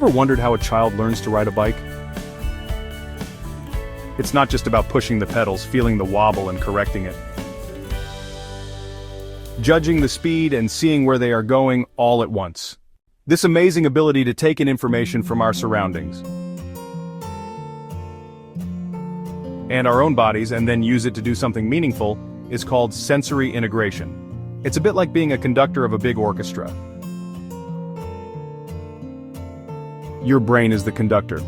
ever wondered how a child learns to ride a bike? It's not just about pushing the pedals, feeling the wobble and correcting it. Judging the speed and seeing where they are going all at once. This amazing ability to take in information from our surroundings and our own bodies and then use it to do something meaningful is called sensory integration. It's a bit like being a conductor of a big orchestra. Your brain is the conductor,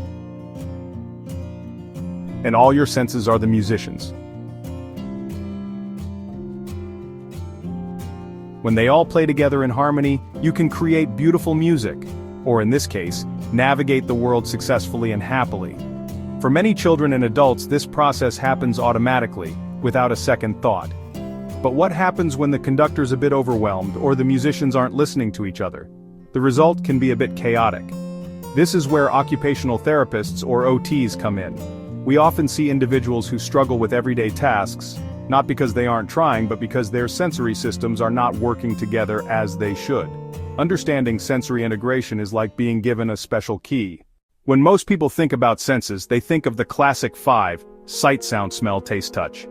and all your senses are the musicians. When they all play together in harmony, you can create beautiful music, or in this case, navigate the world successfully and happily. For many children and adults, this process happens automatically, without a second thought. But what happens when the conductor's a bit overwhelmed or the musicians aren't listening to each other? The result can be a bit chaotic. This is where occupational therapists or OTs come in. We often see individuals who struggle with everyday tasks, not because they aren't trying but because their sensory systems are not working together as they should. Understanding sensory integration is like being given a special key. When most people think about senses, they think of the classic 5: sight, sound, smell, taste, touch.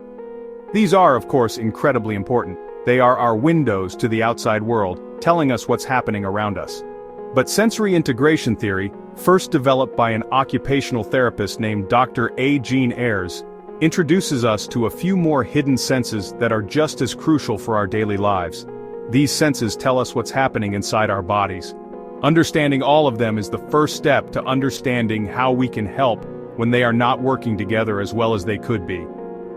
These are, of course, incredibly important. They are our windows to the outside world, telling us what's happening around us. But sensory integration theory, first developed by an occupational therapist named Dr. A. Jean Ayres, introduces us to a few more hidden senses that are just as crucial for our daily lives. These senses tell us what's happening inside our bodies. Understanding all of them is the first step to understanding how we can help when they are not working together as well as they could be.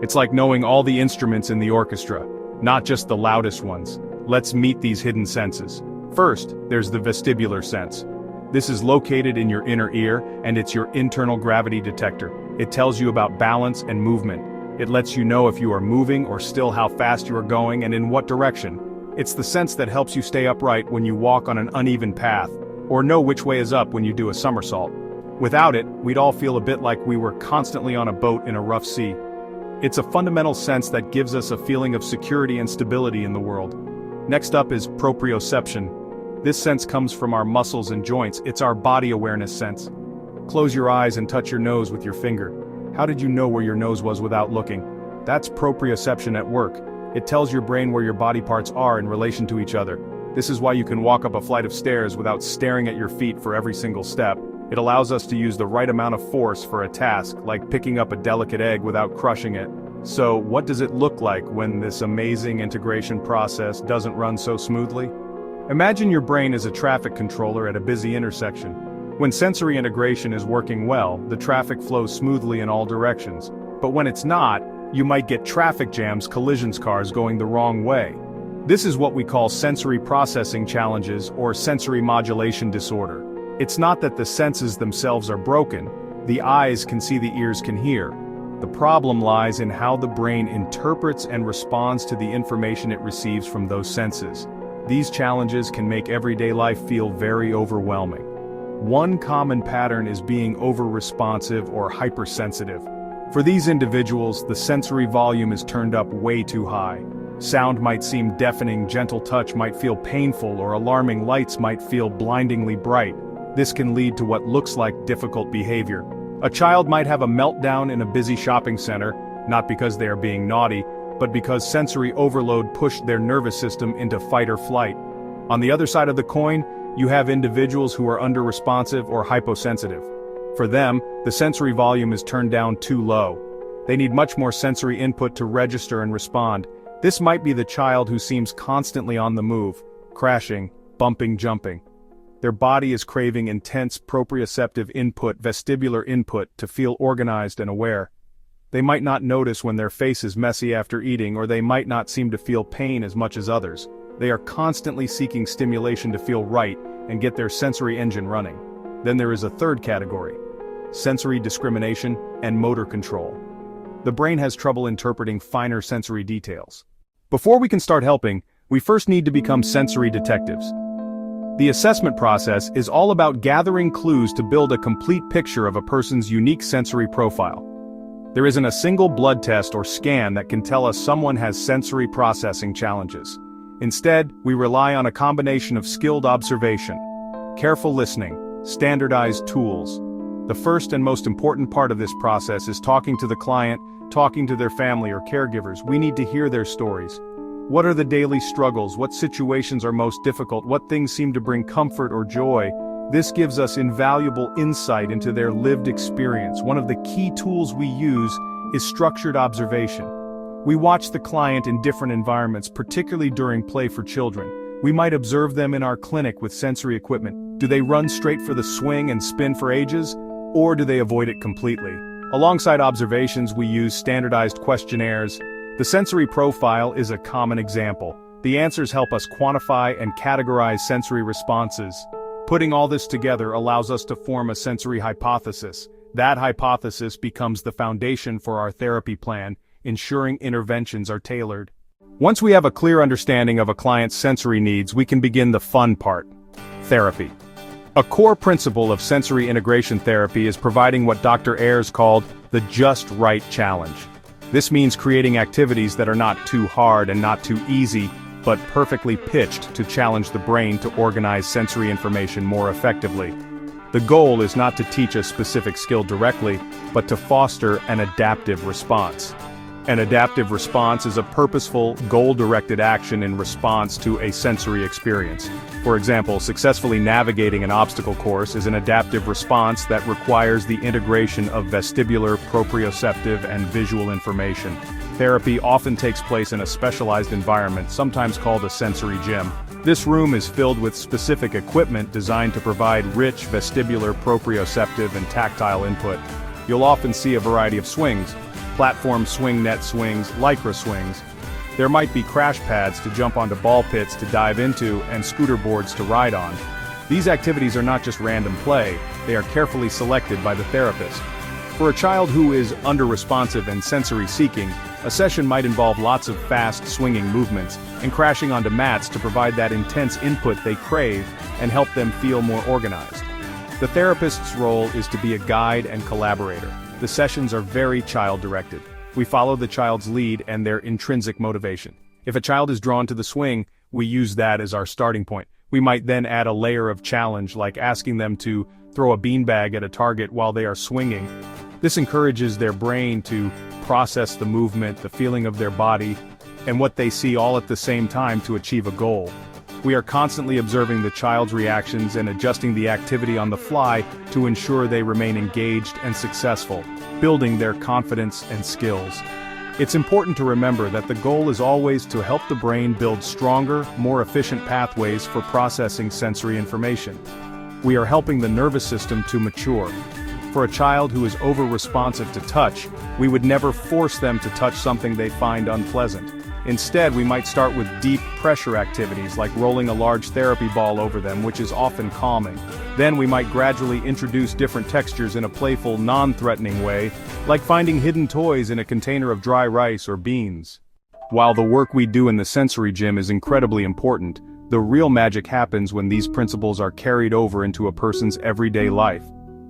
It's like knowing all the instruments in the orchestra, not just the loudest ones. Let's meet these hidden senses. First, there's the vestibular sense. This is located in your inner ear, and it's your internal gravity detector. It tells you about balance and movement. It lets you know if you are moving or still, how fast you are going and in what direction. It's the sense that helps you stay upright when you walk on an uneven path, or know which way is up when you do a somersault. Without it, we'd all feel a bit like we were constantly on a boat in a rough sea. It's a fundamental sense that gives us a feeling of security and stability in the world. Next up is proprioception. This sense comes from our muscles and joints. It's our body awareness sense. Close your eyes and touch your nose with your finger. How did you know where your nose was without looking? That's proprioception at work. It tells your brain where your body parts are in relation to each other. This is why you can walk up a flight of stairs without staring at your feet for every single step. It allows us to use the right amount of force for a task, like picking up a delicate egg without crushing it. So, what does it look like when this amazing integration process doesn't run so smoothly? Imagine your brain as a traffic controller at a busy intersection. When sensory integration is working well, the traffic flows smoothly in all directions. But when it's not, you might get traffic jams, collisions, cars going the wrong way. This is what we call sensory processing challenges or sensory modulation disorder. It's not that the senses themselves are broken. The eyes can see, the ears can hear. The problem lies in how the brain interprets and responds to the information it receives from those senses. These challenges can make everyday life feel very overwhelming. One common pattern is being over-responsive or hypersensitive. For these individuals, the sensory volume is turned up way too high. Sound might seem deafening, gentle touch might feel painful, or alarming lights might feel blindingly bright. This can lead to what looks like difficult behavior. A child might have a meltdown in a busy shopping center, not because they are being naughty, but because sensory overload pushed their nervous system into fight or flight. On the other side of the coin, you have individuals who are under-responsive or hyposensitive. For them, the sensory volume is turned down too low. They need much more sensory input to register and respond. This might be the child who seems constantly on the move, crashing, bumping, jumping. Their body is craving intense proprioceptive input, vestibular input, to feel organized and aware. They might not notice when their face is messy after eating, or they might not seem to feel pain as much as others. They are constantly seeking stimulation to feel right and get their sensory engine running. Then there is a third category: sensory discrimination and motor control. The brain has trouble interpreting finer sensory details. Before we can start helping, we first need to become sensory detectives. The assessment process is all about gathering clues to build a complete picture of a person's unique sensory profile. There isn't a single blood test or scan that can tell us someone has sensory processing challenges. Instead, we rely on a combination of skilled observation, careful listening, Standardized tools. The first and most important part of this process is talking to the client, talking to their family or caregivers. We need to hear their stories. What are the daily struggles? What situations are most difficult? What things seem to bring comfort or joy? This gives us invaluable insight into their lived experience. One of the key tools we use is structured observation. We watch the client in different environments, particularly during play for children. We might observe them in our clinic with sensory equipment. Do they run straight for the swing and spin for ages? Or do they avoid it completely? Alongside observations, we use standardized questionnaires. The sensory profile is a common example. The answers help us quantify and categorize sensory responses. Putting all this together allows us to form a sensory hypothesis. That hypothesis becomes the foundation for our therapy plan, ensuring interventions are tailored. Once we have a clear understanding of a client's sensory needs, we can begin the fun part: therapy. A core principle of sensory integration therapy is providing what Dr. Ayers called the just right challenge. This means creating activities that are not too hard and not too easy, but perfectly pitched to challenge the brain to organize sensory information more effectively. The goal is not to teach a specific skill directly, but to foster an adaptive response. An adaptive response is a purposeful, goal-directed action in response to a sensory experience. For example, successfully navigating an obstacle course is an adaptive response that requires the integration of vestibular, proprioceptive, and visual information. Therapy often takes place in a specialized environment, sometimes called a sensory gym. This room is filled with specific equipment designed to provide rich vestibular, proprioceptive, and tactile input. You'll often see a variety of swings: platform swing, net swings, lycra swings. There might be crash pads to jump onto ball pits to dive into, and scooter boards to ride on. These activities are not just random play, they are carefully selected by the therapist. For a child who is under-responsive and sensory-seeking, a session might involve lots of fast, swinging movements, and crashing onto mats to provide that intense input they crave and help them feel more organized. The therapist's role is to be a guide and collaborator. The sessions are very child-directed. We follow the child's lead and their intrinsic motivation. If a child is drawn to the swing, we use that as our starting point. We might then add a layer of challenge, like asking them to throw a beanbag at a target while they are swinging. This encourages their brain to process the movement, the feeling of their body, and what they see all at the same time to achieve a goal. We are constantly observing the child's reactions and adjusting the activity on the fly to ensure they remain engaged and successful, building their confidence and skills. It's important to remember that the goal is always to help the brain build stronger, more efficient pathways for processing sensory information. We are helping the nervous system to mature. For a child who is over-responsive to touch, we would never force them to touch something they find unpleasant. Instead, we might start with deep pressure activities like rolling a large therapy ball over them, which is often calming. Then we might gradually introduce different textures in a playful, non-threatening way, like finding hidden toys in a container of dry rice or beans. While the work we do in the sensory gym is incredibly important, the real magic happens when these principles are carried over into a person's everyday life.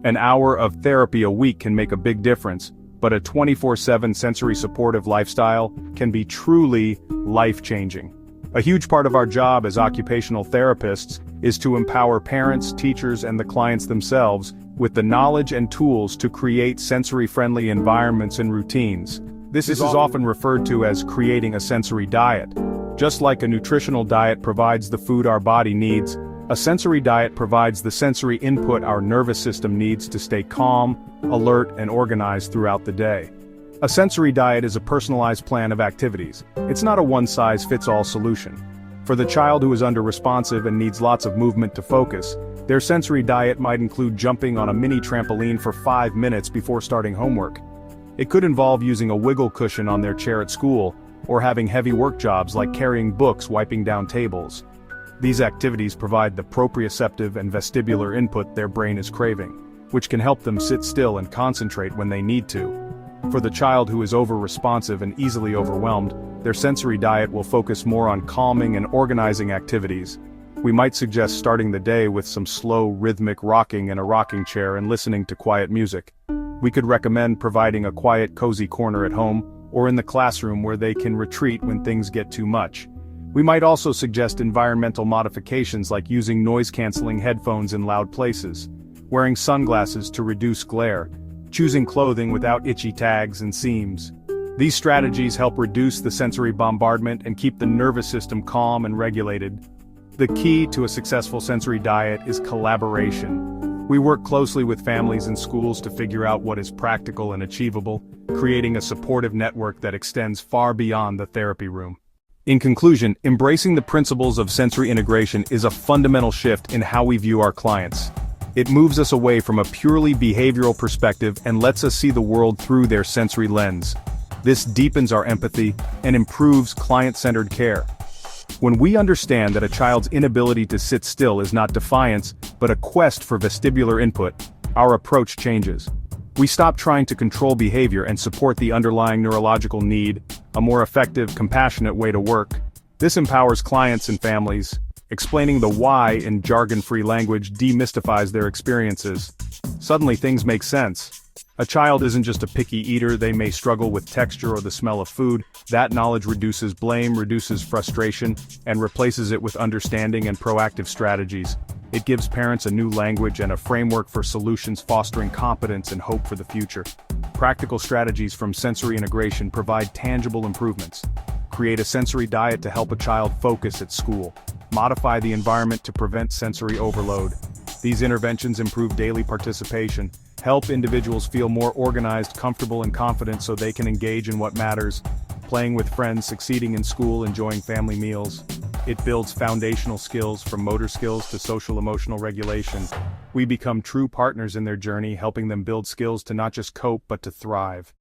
An hour of therapy a week can make a big difference, but a 24/7 sensory supportive lifestyle can be truly life-changing. A huge part of our job as occupational therapists is to empower parents, teachers, and the clients themselves with the knowledge and tools to create sensory-friendly environments and routines. This is often referred to as creating a sensory diet. Just like a nutritional diet provides the food our body needs, a sensory diet provides the sensory input our nervous system needs to stay calm, alert, and organized throughout the day. A sensory diet is a personalized plan of activities. It's not a one-size-fits-all solution. For the child who is under-responsive and needs lots of movement to focus, their sensory diet might include jumping on a mini trampoline for 5 minutes before starting homework. It could involve using a wiggle cushion on their chair at school, or having heavy work jobs like carrying books, wiping down tables. These activities provide the proprioceptive and vestibular input their brain is craving, which can help them sit still and concentrate when they need to. For the child who is over-responsive and easily overwhelmed, their sensory diet will focus more on calming and organizing activities. We might suggest starting the day with some slow, rhythmic rocking in a rocking chair and listening to quiet music. We could recommend providing a quiet, cozy corner at home, or in the classroom where they can retreat when things get too much. We might also suggest environmental modifications like using noise-canceling headphones in loud places. wearing sunglasses to reduce glare, choosing clothing without itchy tags and seams. These strategies help reduce the sensory bombardment and keep the nervous system calm and regulated. The key to a successful sensory diet is collaboration. We work closely with families and schools to figure out what is practical and achievable, creating a supportive network that extends far beyond the therapy room. In conclusion, embracing the principles of sensory integration is a fundamental shift in how we view our clients. It moves us away from a purely behavioral perspective and lets us see the world through their sensory lens. This deepens our empathy and improves client-centered care. When we understand that a child's inability to sit still is not defiance, but a quest for vestibular input, our approach changes. We stop trying to control behavior and support the underlying neurological need, a more effective, compassionate way to work. This empowers clients and families. Explaining the why in jargon-free language demystifies their experiences. Suddenly things make sense. A child isn't just a picky eater, they may struggle with texture or the smell of food. That knowledge reduces blame, reduces frustration, and replaces it with understanding and proactive strategies. It gives parents a new language and a framework for solutions, fostering competence and hope for the future. Practical strategies from sensory integration provide tangible improvements. Create a sensory diet to help a child focus at school. Modify the environment to prevent sensory overload. These interventions improve daily participation, help individuals feel more organized, comfortable, and confident so they can engage in what matters, playing with friends, succeeding in school, enjoying family meals. It builds foundational skills from motor skills to social-emotional regulation. We become true partners in their journey, helping them build skills to not just cope but to thrive.